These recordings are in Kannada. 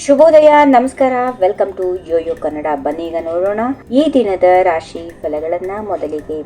ಶುಭೋದಯ, ನಮಸ್ಕಾರ. Welcome to yoyo Kannada. ಬನ್ನಿ ಈಗ ನೋಡೋಣ ಈ ದಿನದ ರಾಶಿ ಫಲಗಳನ್ನ. ಮೊದಲಿಗೆ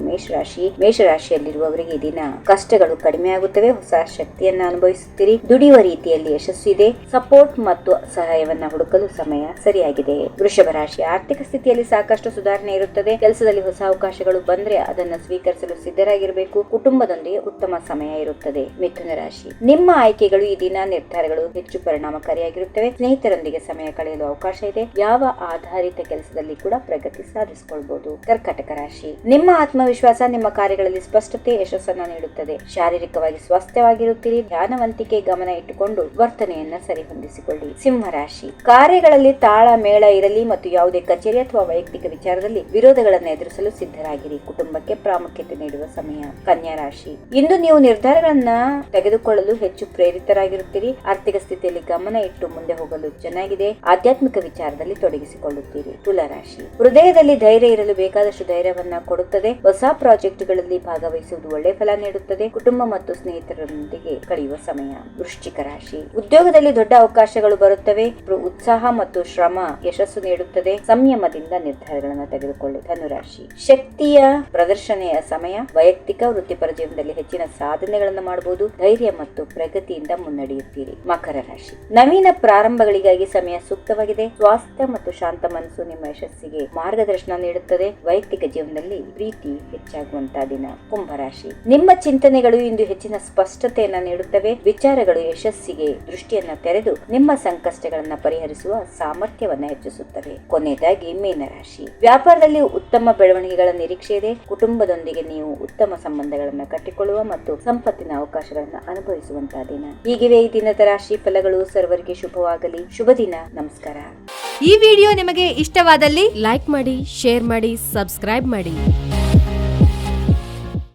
ಮೇಷರಾಶಿಯಲ್ಲಿರುವವರಿಗೆ ಈ ದಿನ ಕಷ್ಟಗಳು ಕಡಿಮೆ ಆಗುತ್ತವೆ. ಹೊಸ ಶಕ್ತಿಯನ್ನ ಅನುಭವಿಸುತ್ತೀರಿ. ದುಡಿಯುವ ರೀತಿಯಲ್ಲಿ ಯಶಸ್ಸು ಇದೆ. ಸಪೋರ್ಟ್ ಮತ್ತು ಸಹಾಯವನ್ನ ಹುಡುಕಲು ಸಮಯ ಸರಿಯಾಗಿದೆ. ವೃಷಭ ರಾಶಿ, ಆರ್ಥಿಕ ಸ್ಥಿತಿಯಲ್ಲಿ ಸಾಕಷ್ಟು ಸುಧಾರಣೆ ಇರುತ್ತದೆ. ಕೆಲಸದಲ್ಲಿ ಹೊಸ ಅವಕಾಶಗಳು ಬಂದ್ರೆ ಅದನ್ನ ಸ್ವೀಕರಿಸಲು ಸಿದ್ಧರಾಗಿರಬೇಕು. ಕುಟುಂಬದೊಂದಿಗೆ ಉತ್ತಮ ಸಮಯ ಇರುತ್ತದೆ. ಮಿಥುನ ರಾಶಿ, ನಿಮ್ಮ ಆಯ್ಕೆಗಳು ಈ ದಿನ ನಿರ್ಧಾರಗಳು ಹೆಚ್ಚು ಪರಿಣಾಮಕಾರಿಯಾಗಿರುತ್ತವೆ. ಸ್ನೇಹಿತರೊಂದಿಗೆ ಸಮಯ ಕಳೆಯಲು ಅವಕಾಶ ಇದೆ. ಯಾವ ಆಧಾರಿತ ಕೆಲಸದಲ್ಲಿ ಕೂಡ ಪ್ರಗತಿ ಸಾಧಿಸಿಕೊಳ್ಳಬಹುದು. ಕರ್ಕಾಟಕ ರಾಶಿ, ನಿಮ್ಮ ಆತ್ಮವಿಶ್ವಾಸ ನಿಮ್ಮ ಕಾರ್ಯಗಳಲ್ಲಿ ಸ್ಪಷ್ಟತೆ ಯಶಸ್ಸನ್ನ ನೀಡುತ್ತದೆ. ಶಾರೀರಿಕವಾಗಿ ಸ್ವಾಸ್ಥ್ಯವಾಗಿರುತ್ತೀರಿ. ಧ್ಯಾನವಂತಿಕೆ ಗಮನ ಇಟ್ಟುಕೊಂಡು ವರ್ತನೆಯನ್ನ ಸರಿಹೊಂದಿಸಿಕೊಳ್ಳಿ. ಸಿಂಹ ರಾಶಿ, ಕಾರ್ಯಗಳಲ್ಲಿ ತಾಳ ಮೇಳ ಇರಲಿ ಮತ್ತು ಯಾವುದೇ ಕಚೇರಿ ಅಥವಾ ವೈಯಕ್ತಿಕ ವಿಚಾರದಲ್ಲಿ ವಿರೋಧಗಳನ್ನು ಎದುರಿಸಲು ಸಿದ್ಧರಾಗಿರಿ. ಕುಟುಂಬಕ್ಕೆ ಪ್ರಾಮುಖ್ಯತೆ ನೀಡುವ ಸಮಯ. ಕನ್ಯಾ ರಾಶಿ, ಇಂದು ನೀವು ನಿರ್ಧಾರಗಳನ್ನ ತೆಗೆದುಕೊಳ್ಳಲು ಹೆಚ್ಚು ಪ್ರೇರಿತರಾಗಿರುತ್ತೀರಿ. ಆರ್ಥಿಕ ಸ್ಥಿತಿಯಲ್ಲಿ ಗಮನ ಇಟ್ಟು ಮುಂದೆ ಹೋಗಲು ಚೆನ್ನಾಗಿದೆ. ಆಧ್ಯಾತ್ಮಿಕ ವಿಚಾರದಲ್ಲಿ ತೊಡಗಿಸಿಕೊಳ್ಳುತ್ತೀರಿ. ತುಲಾ ರಾಶಿ, ಹೃದಯದಲ್ಲಿ ಧೈರ್ಯ ಇರಲು ಬೇಕಾದಷ್ಟು ಧೈರ್ಯವನ್ನ ಕೊಡುತ್ತದೆ. ಹೊಸ ಪ್ರಾಜೆಕ್ಟ್ಗಳಲ್ಲಿ ಭಾಗವಹಿಸುವುದು ಒಳ್ಳೆ ಫಲ ನೀಡುತ್ತದೆ. ಕುಟುಂಬ ಮತ್ತು ಸ್ನೇಹಿತರೊಂದಿಗೆ ಕಳೆಯುವ ಸಮಯ. ವೃಶ್ಚಿಕ ರಾಶಿ, ಉದ್ಯೋಗದಲ್ಲಿ ದೊಡ್ಡ ಅವಕಾಶಗಳು ಬರುತ್ತವೆ. ಉತ್ಸಾಹ ಮತ್ತು ಶ್ರಮ ಯಶಸ್ಸು ನೀಡುತ್ತದೆ. ಸಂಯಮದಿಂದ ನಿರ್ಧಾರಗಳನ್ನು ತೆಗೆದುಕೊಳ್ಳಿ. ಧನುರಾಶಿ, ಶಕ್ತಿಯ ಪ್ರದರ್ಶನೆಯ ಸಮಯ. ವೈಯಕ್ತಿಕ ವೃತ್ತಿಪರ ಜೀವನದಲ್ಲಿ ಹೆಚ್ಚಿನ ಸಾಧನೆಗಳನ್ನು ಮಾಡಬಹುದು. ಧೈರ್ಯ ಮತ್ತು ಪ್ರಗತಿಯಿಂದ ಮುನ್ನಡೆಯುತ್ತೀರಿ. ಮಕರ ರಾಶಿ, ನವೀನ ಪ್ರಾರಂಭಗಳಿಗಾಗಿ ಸಮಯ ಸೂಕ್ತವಾಗಿದೆ. ಸ್ವಾಸ್ಥ್ಯ ಮತ್ತು ಶಾಂತ ಮನಸ್ಸು ನಿಮ್ಮ ಯಶಸ್ಸಿಗೆ ಮಾರ್ಗದರ್ಶನ ನೀಡುತ್ತದೆ. ವೈಯಕ್ತಿಕ ಜೀವನದಲ್ಲಿ ಪ್ರೀತಿ ಹೆಚ್ಚಾಗುವಂತಹ ದಿನ. ಕುಂಭರಾಶಿ, ನಿಮ್ಮ ಚಿಂತನೆಗಳು ಇಂದು ಹೆಚ್ಚಿನ ಸ್ಪಷ್ಟತೆಯನ್ನ ನೀಡುತ್ತವೆ. ವಿಚಾರಗಳು ಯಶಸ್ಸಿಗೆ ದೃಷ್ಟಿಯನ್ನ ತೆರೆದು ನಿಮ್ಮ ಸಂಕಷ್ಟಗಳನ್ನ ಪರಿಹರಿಸುವ ಸಾಮರ್ಥ್ಯವನ್ನ ಹೆಚ್ಚಿಸುತ್ತವೆ. ಕೊನೆಯದಾಗಿ ಮೀನರಾಶಿ, ವ್ಯಾಪಾರದಲ್ಲಿ ಉತ್ತಮ ಬೆಳವಣಿಗೆಗಳ ನಿರೀಕ್ಷೆ ಇದೆ. ಕುಟುಂಬದೊಂದಿಗೆ ನೀವು ಉತ್ತಮ ಸಂಬಂಧಗಳನ್ನ ಕಟ್ಟಿಕೊಳ್ಳುವ ಮತ್ತು ಸಂಪತ್ತಿನ ಅವಕಾಶಗಳನ್ನ ಅನುಭವಿಸುವಂತಹ ದಿನ. ಹೀಗಿವೆ ಈ ದಿನದ ರಾಶಿ ಫಲಗಳು. ಸರ್ವರಿಗೆ ಶುಭವಾಗಲಿ. ಶುಭ ದಿನ. ನಮಸ್ಕಾರ. ಈ ವಿಡಿಯೋ ನಿಮಗೆ ಇಷ್ಟವಾದಲ್ಲಿ ಲೈಕ್ ಮಾಡಿ, ಶೇರ್ ಮಾಡಿ, ಸಬ್ಸ್ಕ್ರೈಬ್ ಮಾಡಿ.